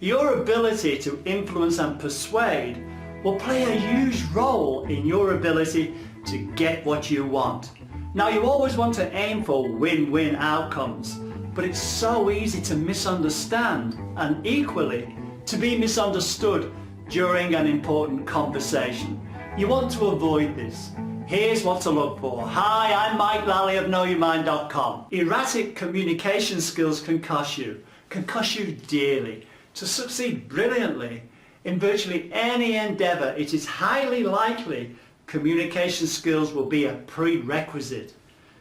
Your ability to influence and persuade will play a huge role in your ability to get what you want. Now, you always want to aim for win-win outcomes, but it's so easy to misunderstand and equally to be misunderstood during an important conversation. You want to avoid this. Here's what to look for. Hi, I'm Mike Lally of KnowYourMind.com. Erratic communication skills can cost you dearly. To succeed brilliantly in virtually any endeavour, it is highly likely communication skills will be a prerequisite.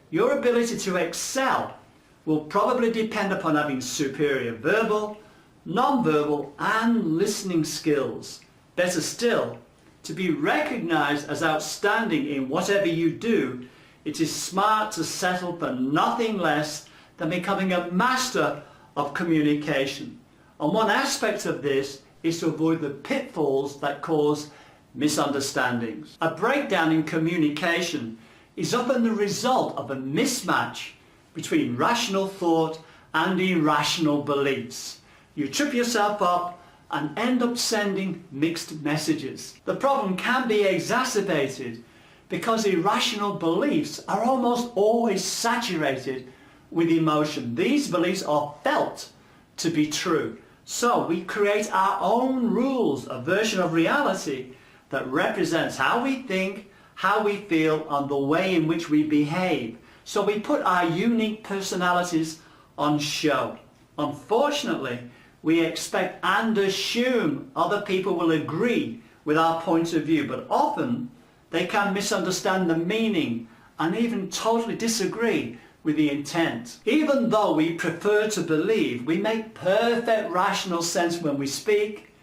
Your ability to excel will probably depend upon having superior verbal, non-verbal and listening skills. Better still, to be recognised as outstanding in whatever you do, it is smart to settle for nothing less than becoming a master of communication. And one aspect of this is to avoid the pitfalls that cause misunderstandings. A breakdown in communication is often the result of a mismatch between rational thought and irrational beliefs. You trip yourself up and end up sending mixed messages. The problem can be exacerbated because irrational beliefs are almost always saturated with emotion. These beliefs are felt to be true. So we create our own rules, a version of reality that represents how we think, how we feel, and the way in which we behave. So we put our unique personalities on show. Unfortunately, we expect and assume other people will agree with our point of view, but often they can misunderstand the meaning and even totally disagree with the intent. Even though we prefer to believe we make perfect rational sense when we speak,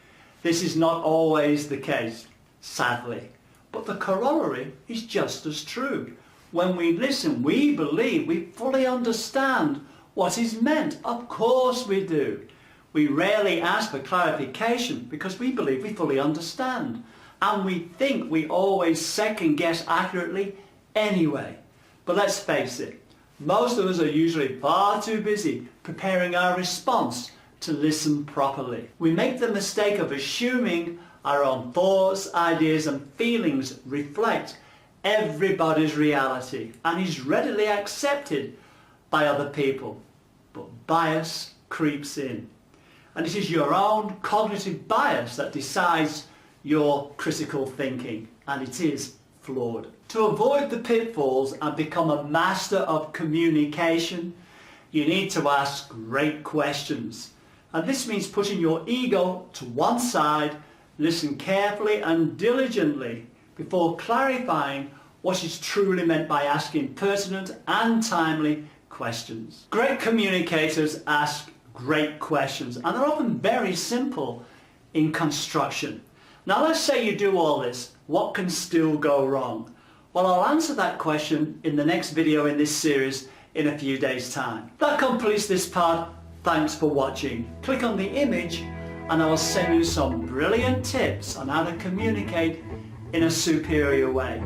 this is not always the case, sadly. But the corollary is just as true. When we listen, we believe we fully understand what is meant. Of course we do. We rarely ask for clarification because we believe we fully understand. And we think we always second guess accurately anyway. But let's face it, most of us are usually far too busy preparing our response to listen properly. We make the mistake of assuming our own thoughts, ideas and feelings reflect everybody's reality and is readily accepted by other people. But bias creeps in. And it is your own cognitive bias that decides your critical thinking, and it is flawed. To avoid the pitfalls and become a master of communication, you need to ask great questions. And this means putting your ego to one side, listen carefully and diligently before clarifying what is truly meant by asking pertinent and timely questions. Great communicators ask great questions, and they're often very simple in construction. Now let's say you do all this, what can still go wrong? Well, I'll answer that question in the next video in this series in a few days' time. That completes this part. Thanks for watching. Click on the image and I will send you some brilliant tips on how to communicate in a superior way.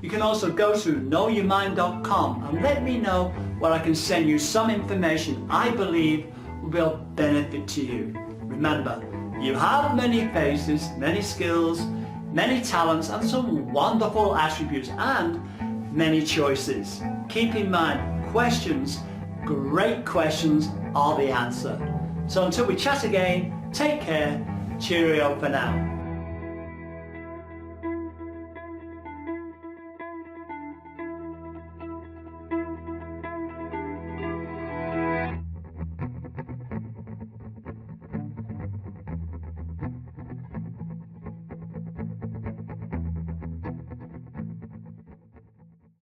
You can also go to KnowYourMind.com and let me know where I can send you some information I believe will be of benefit to you. Remember, you have many faces, many skills, many talents and some wonderful attributes and many choices. Keep in mind, questions, great questions, are the answer. So until we chat again, take care, cheerio for now.